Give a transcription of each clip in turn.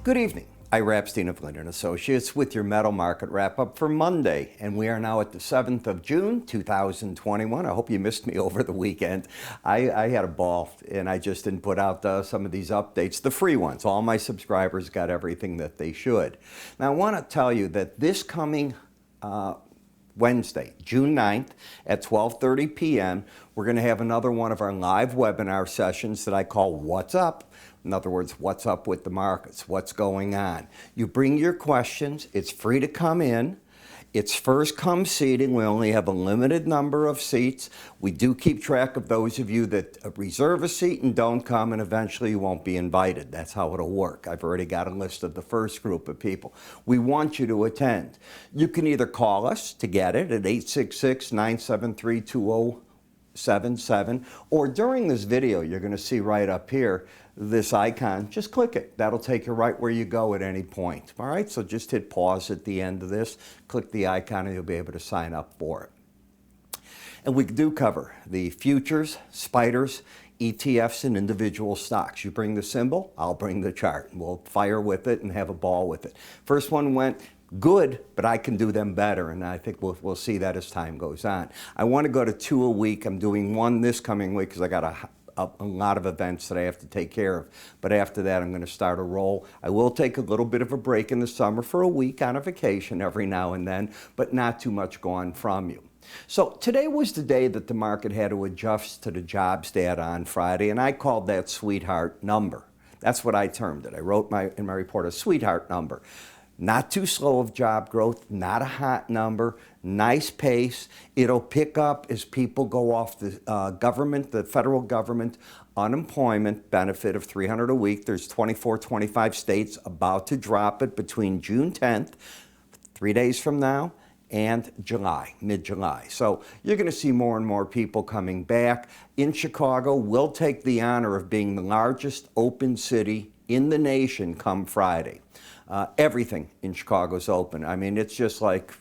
Good evening. Ira Epstein of Linn & Associates with your metal market wrap-up for Monday, and we are now at the 7th of June, 2021. I hope you missed me over the weekend. I had a ball, and I just didn't put out some of these updates, the free ones. All my subscribers got everything that they should. Now, I want to tell you that this coming Wednesday, June 9th at 12:30 p.m., we're going to have another one of our live webinar sessions that I call What's Up? In other words, what's up with the markets? What's going on? You bring your questions. It's free to come in. It's first come seating. We only have a limited number of seats. We do keep track of those of you that reserve a seat and don't come, and eventually you won't be invited. That's how it'll work. I've already got a list of the first group of people. We want you to attend. You can either call us to get it at 866-973-2077, or during this video, you're going to see right up here this icon. Just click it. That'll take you right where you go at any point. All right, so just hit pause at the end of this, click the icon, and you'll be able to sign up for it. And we do cover the futures, spiders, ETFs, and individual stocks. You bring the symbol, I'll bring the chart. We'll fire with it and have a ball with it. First one went good, but I can do them better, and I think we'll see that as time goes on. I want to go to 2 a week. I'm doing one this coming week because I got a lot of events that I have to take care of. But after that, I'm going to start a roll. I will take a little bit of a break in the summer for a week on a vacation every now and then, but not too much gone from you. So today was the day that the market had to adjust to the jobs data on Friday, and I called that sweetheart number. That's what I termed it. I wrote in my report a sweetheart number. Not too slow of job growth, not a hot number, nice pace. It'll pick up as people go off the the federal government unemployment benefit of $300 a week. There's 24, 25 states about to drop it between June 10th, 3 days from now, and July, mid-July. So you're going to see more and more people coming back. In Chicago, we'll take the honor of being the largest open city in the nation come Friday. Everything in Chicago is open. I mean, it's just like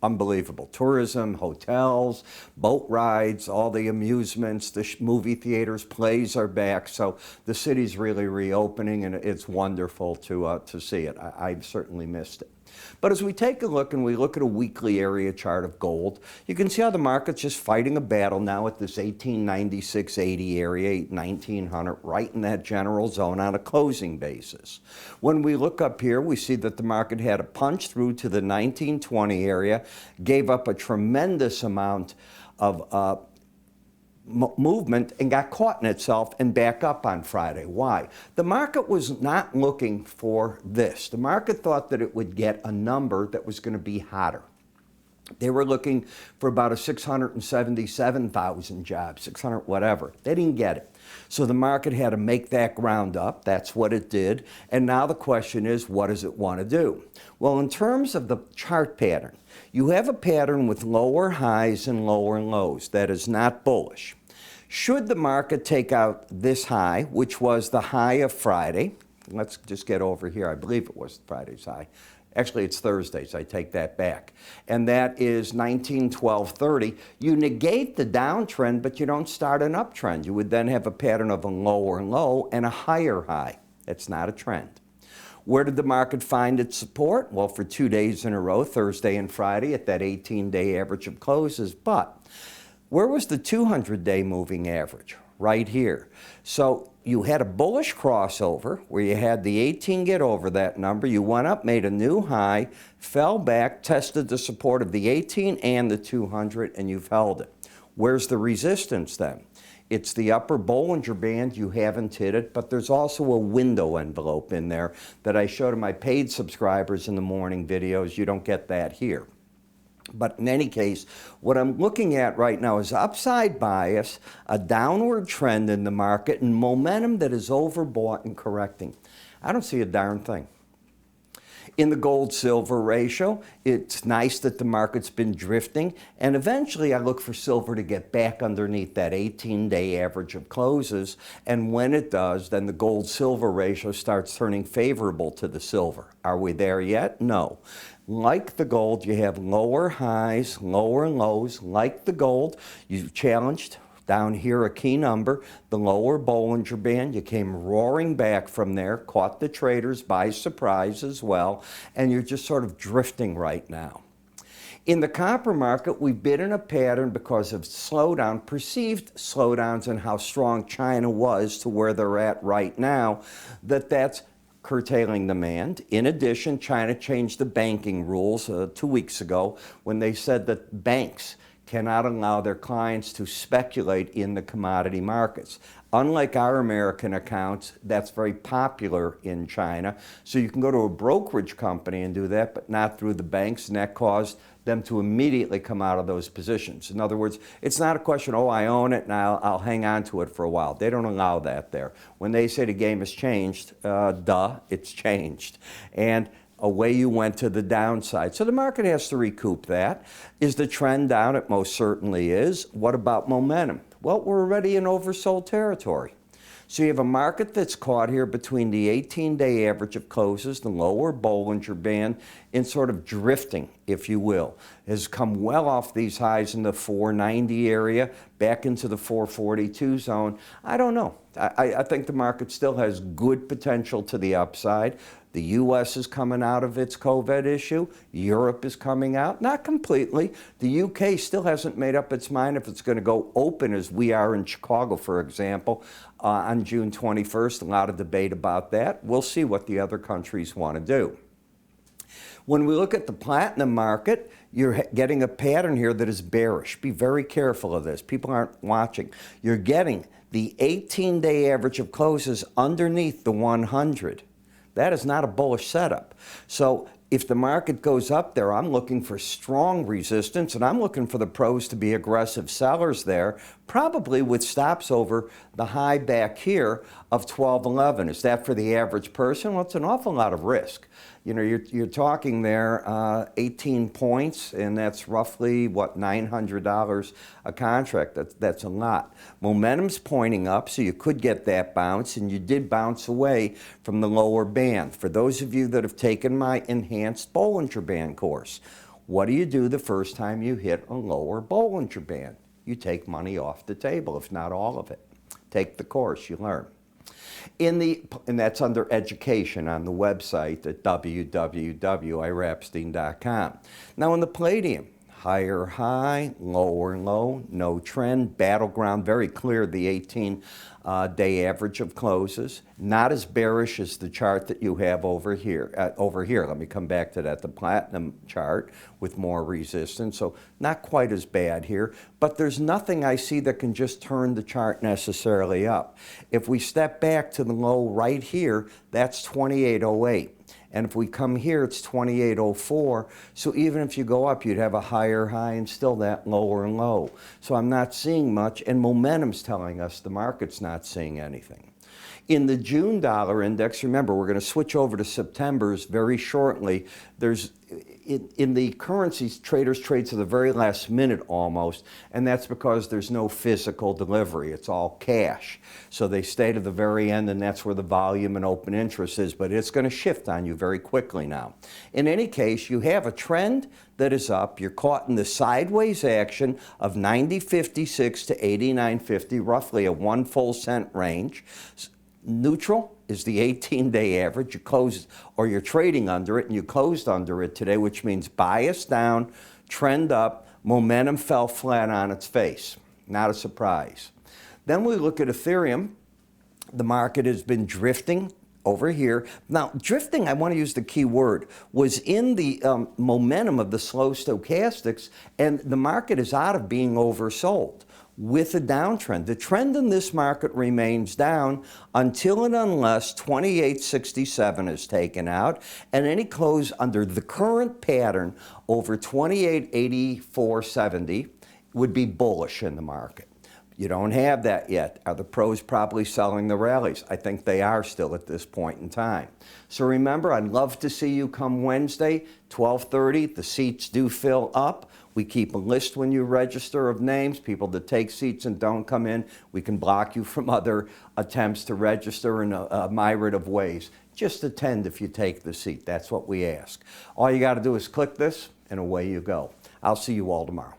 unbelievable. Tourism, hotels, boat rides, all the amusements, the movie theaters, plays are back. So the city's really reopening, and it's wonderful to see it. I've certainly missed it. But as we take a look and we look at a weekly area chart of gold, you can see how the market's just fighting a battle now at this 1896.80 area, 1900, right in that general zone on a closing basis. When we look up here, we see that the market had a punch through to the 1920 area, gave up a tremendous amount of movement and got caught in itself and back up on Friday. Why? The market was not looking for this. The market thought that it would get a number that was going to be hotter. They were looking for about a 677,000 jobs, 600 whatever. They didn't get it. So the market had to make that ground up. That's what it did. And now the question is, what does it want to do? Well, in terms of the chart pattern, you have a pattern with lower highs and lower lows. That is not bullish. Should the market take out this high, which was the high of Friday, let's just get over here. I believe it was Friday's high. Actually, it's Thursday's. I take that back. And that is 1912.30. You negate the downtrend, but you don't start an uptrend. You would then have a pattern of a lower low and a higher high. It's not a trend. Where did the market find its support? Well, for 2 days in a row, Thursday and Friday, at that 18-day average of closes. But where was the 200-day moving average? Right here. So you had a bullish crossover where you had the 18 get over that number. You went up, made a new high, fell back, tested the support of the 18 and the 200, and you've held it. Where's the resistance then? It's the upper Bollinger Band. You haven't hit it, but there's also a window envelope in there that I show to my paid subscribers in the morning videos. You don't get that here. But in any case, what I'm looking at right now is upside bias, a downward trend in the market, and momentum that is overbought and correcting. I don't see a darn thing. In the gold-silver ratio, it's nice that the market's been drifting, and eventually I look for silver to get back underneath that 18-day average of closes, and when it does, then the gold-silver ratio starts turning favorable to the silver. Are we there yet? No. Like the gold, you have lower highs, lower lows. Like the gold, you've challenged Down here, a key number, the lower Bollinger Band. You came roaring back from there, caught the traders by surprise as well, and you're just sort of drifting right now. In the copper market, we've been in a pattern because of slowdown, perceived slowdowns, and how strong China was to where they're at right now, that's curtailing demand. In addition, China changed the banking rules 2 weeks ago when they said that banks cannot allow their clients to speculate in the commodity markets. Unlike our American accounts, that's very popular in China. So you can go to a brokerage company and do that, but not through the banks, and that caused them to immediately come out of those positions. In other words, it's not a question, oh, I own it and I'll hang on to it for a while. They don't allow that there. When they say the game has changed, it's changed. And away you went to the downside. So the market has to recoup that. Is the trend down? It most certainly is. What about momentum? Well, we're already in oversold territory. So you have a market that's caught here between the 18-day average of closes, the lower Bollinger Band, in sort of drifting, if you will. Has come well off these highs in the 490 area, back into the 442 zone. I don't know. I think the market still has good potential to the upside. The U.S. is coming out of its COVID issue. Europe is coming out. Not completely. The U.K. still hasn't made up its mind if it's going to go open as we are in Chicago, for example, on June 21st. A lot of debate about that. We'll see what the other countries want to do. When we look at the platinum market, you're getting a pattern here that is bearish. Be very careful of this. People aren't watching. You're getting the 18-day average of closes underneath the 100. That is not a bullish setup. So if the market goes up there, I'm looking for strong resistance, and I'm looking for the pros to be aggressive sellers there, probably with stops over the high back here of 1211. Is that for the average person? Well, it's an awful lot of risk. You know, you're talking there 18 points, and that's roughly, what, $900 a contract. That's a lot. Momentum's pointing up, so you could get that bounce, and you did bounce away from the lower band. For those of you that have taken my enhanced Bollinger Band course, what do you do the first time you hit a lower Bollinger Band? You take money off the table, if not all of it. Take the course, you learn. And that's under education on the website at www.iraepstein.com. Now in the palladium, higher high, lower low, no trend, battleground, very clear, the 18-day average of closes. Not as bearish as the chart that you have over here. Let me come back to that, the platinum chart with more resistance. So not quite as bad here, but there's nothing I see that can just turn the chart necessarily up. If we step back to the low right here, that's 2808. And if we come here, it's 2804. So even if you go up, you'd have a higher high and still that lower low. So I'm not seeing much, and momentum's telling us the market's not seeing anything. In the June dollar index, remember, we're going to switch over to September's very shortly. There's in the currencies, traders trade to the very last minute almost, and that's because there's no physical delivery. It's all cash. So they stay to the very end, and that's where the volume and open interest is, but it's going to shift on you very quickly now. In any case, you have a trend that is up. You're caught in the sideways action of 90.56 to 89.50, roughly a 1 full cent range. Neutral is the 18-day average. You closed, or you're trading under it, and you closed under it today, which means bias down, trend up, momentum fell flat on its face. Not a surprise. Then we look at Ethereum. The market has been drifting over here. Now, drifting, I want to use the key word, was in the momentum of the slow stochastics, and the market is out of being oversold with a downtrend. The trend in this market remains down until and unless 2867 is taken out, and any close under the current pattern over 2884.70 would be bullish in the market. You don't have that yet. Are the pros probably selling the rallies? I think they are still at this point in time. So remember, I'd love to see you come Wednesday, 12:30. The seats do fill up. We keep a list when you register of names, people that take seats and don't come in. We can block you from other attempts to register in a myriad of ways. Just attend if you take the seat. That's what we ask. All you got to do is click this, and away you go. I'll see you all tomorrow.